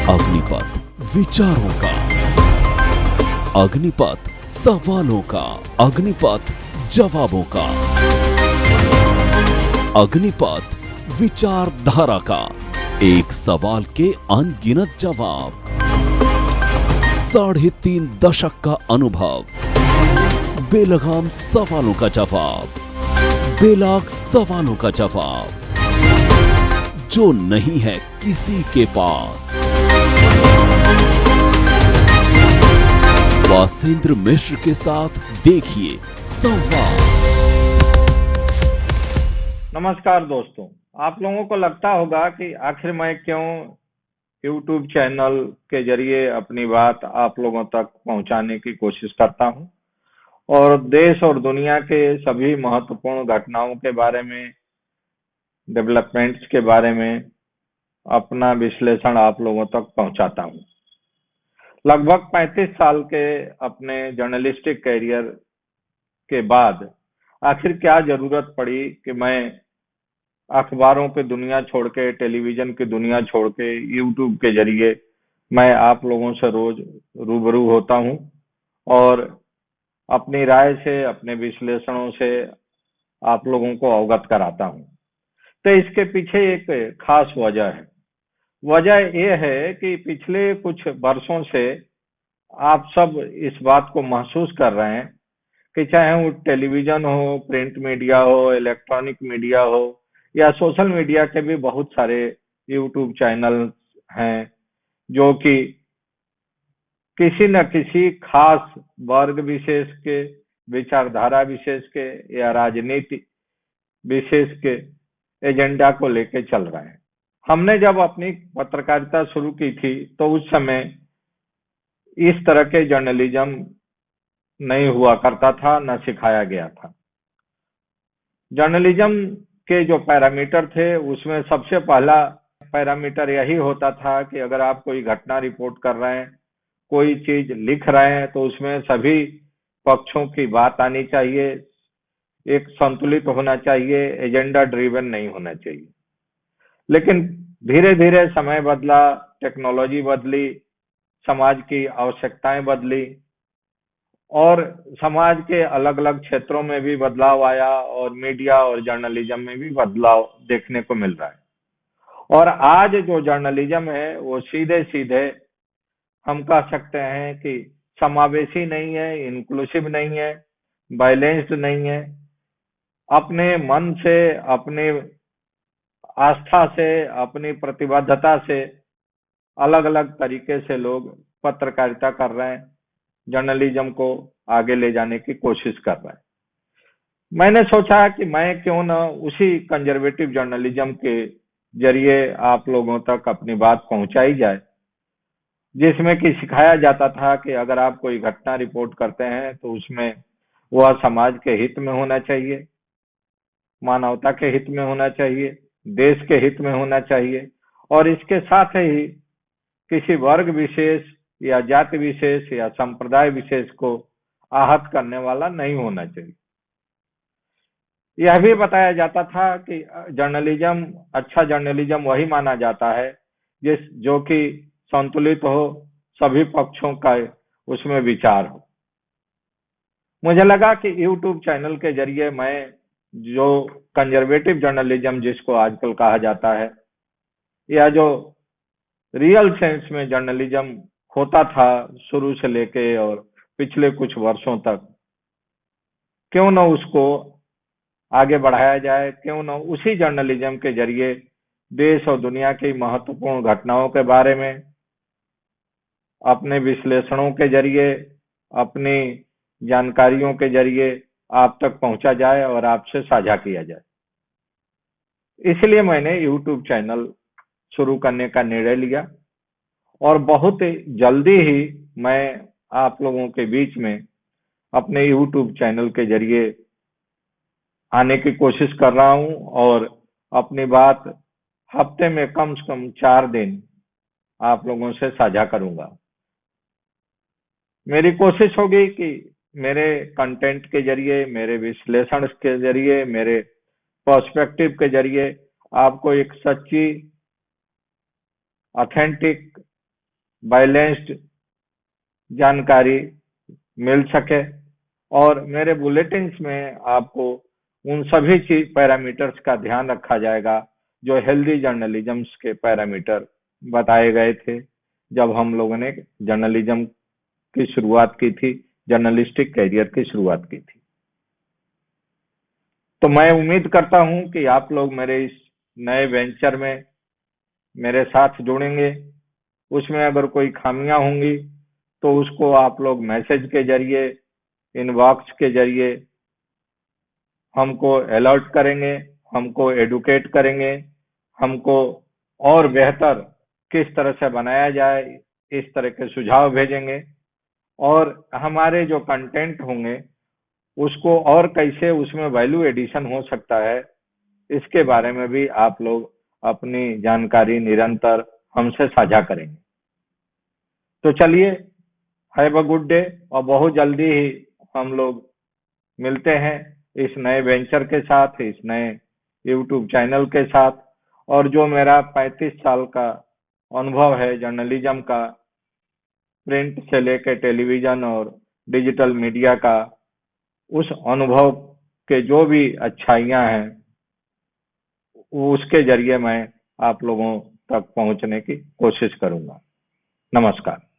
अग्निपथ विचारों का, अग्निपथ सवालों का, अग्निपथ जवाबों का, अग्निपथ विचारधारा का, एक सवाल के अनगिनत जवाब, 3.5 दशक का अनुभव, बेलगाम सवालों का जवाब, बेलाग सवालों का जवाब, जो नहीं है किसी के पास। वासेंद्र मिश्र के साथ देखिए संवाद। नमस्कार दोस्तों, आप लोगों को लगता होगा कि आखिर मैं क्यों YouTube चैनल के जरिए अपनी बात आप लोगों तक पहुंचाने की कोशिश करता हूं और देश और दुनिया के सभी महत्वपूर्ण घटनाओं के बारे में, डेवलपमेंट्स के बारे में अपना विश्लेषण आप लोगों तक पहुंचाता हूं। लगभग 35 साल के अपने जर्नलिस्टिक कैरियर के बाद आखिर क्या जरूरत पड़ी कि मैं अखबारों की दुनिया छोड़ के, टेलीविजन की दुनिया छोड़ के यूट्यूब के जरिए मैं आप लोगों से रोज रूबरू होता हूं और अपनी राय से, अपने विश्लेषणों से आप लोगों को अवगत कराता हूं। तो इसके पीछे एक खास वजह है। वजह यह है कि पिछले कुछ वर्षों से आप सब इस बात को महसूस कर रहे हैं कि चाहे वो टेलीविजन हो, प्रिंट मीडिया हो, इलेक्ट्रॉनिक मीडिया हो या सोशल मीडिया के भी बहुत सारे यूट्यूब चैनल हैं जो कि किसी न किसी खास वर्ग विशेष के, विचारधारा विशेष के या राजनीति विशेष के एजेंडा को लेके चल रहे हैं। हमने जब अपनी पत्रकारिता शुरू की थी तो उस समय इस तरह के जर्नलिज्म नहीं हुआ करता था, न सिखाया गया था। जर्नलिज्म के जो पैरामीटर थे उसमें सबसे पहला पैरामीटर यही होता था कि अगर आप कोई घटना रिपोर्ट कर रहे हैं, कोई चीज लिख रहे हैं तो उसमें सभी पक्षों की बात आनी चाहिए, एक संतुलित होना चाहिए, एजेंडा ड्रिवन नहीं होना चाहिए। लेकिन धीरे धीरे समय बदला, टेक्नोलॉजी बदली, समाज की आवश्यकताएं बदली और समाज के अलग अलग क्षेत्रों में भी बदलाव आया और मीडिया और जर्नलिज्म में भी बदलाव देखने को मिल रहा है। और आज जो जर्नलिज्म है वो सीधे सीधे हम कह सकते हैं कि समावेशी नहीं है, इंक्लूसिव नहीं है, बैलेंस्ड नहीं है। अपने मन से, अपने आस्था से, अपनी प्रतिबद्धता से अलग अलग तरीके से लोग पत्रकारिता कर रहे हैं, जर्नलिज्म को आगे ले जाने की कोशिश कर रहे हैं। मैंने सोचा कि मैं क्यों न उसी कंजर्वेटिव जर्नलिज्म के जरिए आप लोगों तक अपनी बात पहुंचाई जाए, जिसमें कि सिखाया जाता था कि अगर आप कोई घटना रिपोर्ट करते हैं तो उसमें वह समाज के हित में होना चाहिए, मानवता के हित में होना चाहिए, देश के हित में होना चाहिए और इसके साथ ही किसी वर्ग विशेष या जाति विशेष या संप्रदाय विशेष को आहत करने वाला नहीं होना चाहिए। यह भी बताया जाता था कि जर्नलिज्म, अच्छा जर्नलिज्म वही माना जाता है जो कि संतुलित हो, सभी पक्षों का उसमें विचार हो। मुझे लगा कि यूट्यूब चैनल के जरिए मैं जो कंजर्वेटिव जर्नलिज्म जिसको आजकल कहा जाता है, या जो रियल सेंस में जर्नलिज्म होता था शुरू से लेके और पिछले कुछ वर्षों तक, क्यों न उसको आगे बढ़ाया जाए, क्यों न उसी जर्नलिज्म के जरिए देश और दुनिया की महत्वपूर्ण घटनाओं के बारे में अपने विश्लेषणों के जरिए, अपनी जानकारियों के जरिए आप तक पहुंचा जाए और आपसे साझा किया जाए। इसलिए मैंने YouTube चैनल शुरू करने का निर्णय लिया और बहुत जल्दी ही मैं आप लोगों के बीच में अपने YouTube चैनल के जरिए आने की कोशिश कर रहा हूं और अपनी बात हफ्ते में कम से कम 4 दिन आप लोगों से साझा करूंगा। मेरी कोशिश होगी कि मेरे कंटेंट के जरिए, मेरे विश्लेषण के जरिए, मेरे पर्सपेक्टिव के जरिए आपको एक सच्ची, ऑथेंटिक बैलेंस्ड जानकारी मिल सके। और मेरे बुलेटिन्स में आपको उन सभी चीज पैरामीटर्स का ध्यान रखा जाएगा जो हेल्दी जर्नलिज्म के पैरामीटर बताए गए थे जब हम लोगों ने जर्नलिज्म की शुरुआत की थी, जर्नलिस्टिक कैरियर की शुरुआत की थी। तो मैं उम्मीद करता हूं कि आप लोग मेरे इस नए वेंचर में मेरे साथ जुड़ेंगे। उसमें अगर कोई खामियां होंगी तो उसको आप लोग मैसेज के जरिए, इनबॉक्स के जरिए हमको अलर्ट करेंगे, हमको एडुकेट करेंगे, हमको और बेहतर किस तरह से बनाया जाए इस तरह के सुझाव भेजेंगे। और हमारे जो कंटेंट होंगे उसको और कैसे उसमें वैल्यू एडिशन हो सकता है, इसके बारे में भी आप लोग अपनी जानकारी निरंतर हमसे साझा करेंगे। तो चलिए, हैव अ गुड डे, और बहुत जल्दी ही हम लोग मिलते हैं इस नए वेंचर के साथ, इस नए यूट्यूब चैनल के साथ। और जो मेरा 35 साल का अनुभव है जर्नलिज्म का, प्रिंट से लेकर टेलीविजन और डिजिटल मीडिया का, उस अनुभव के जो भी अच्छाइयां हैं उसके जरिए मैं आप लोगों तक पहुंचने की कोशिश करूंगा। नमस्कार।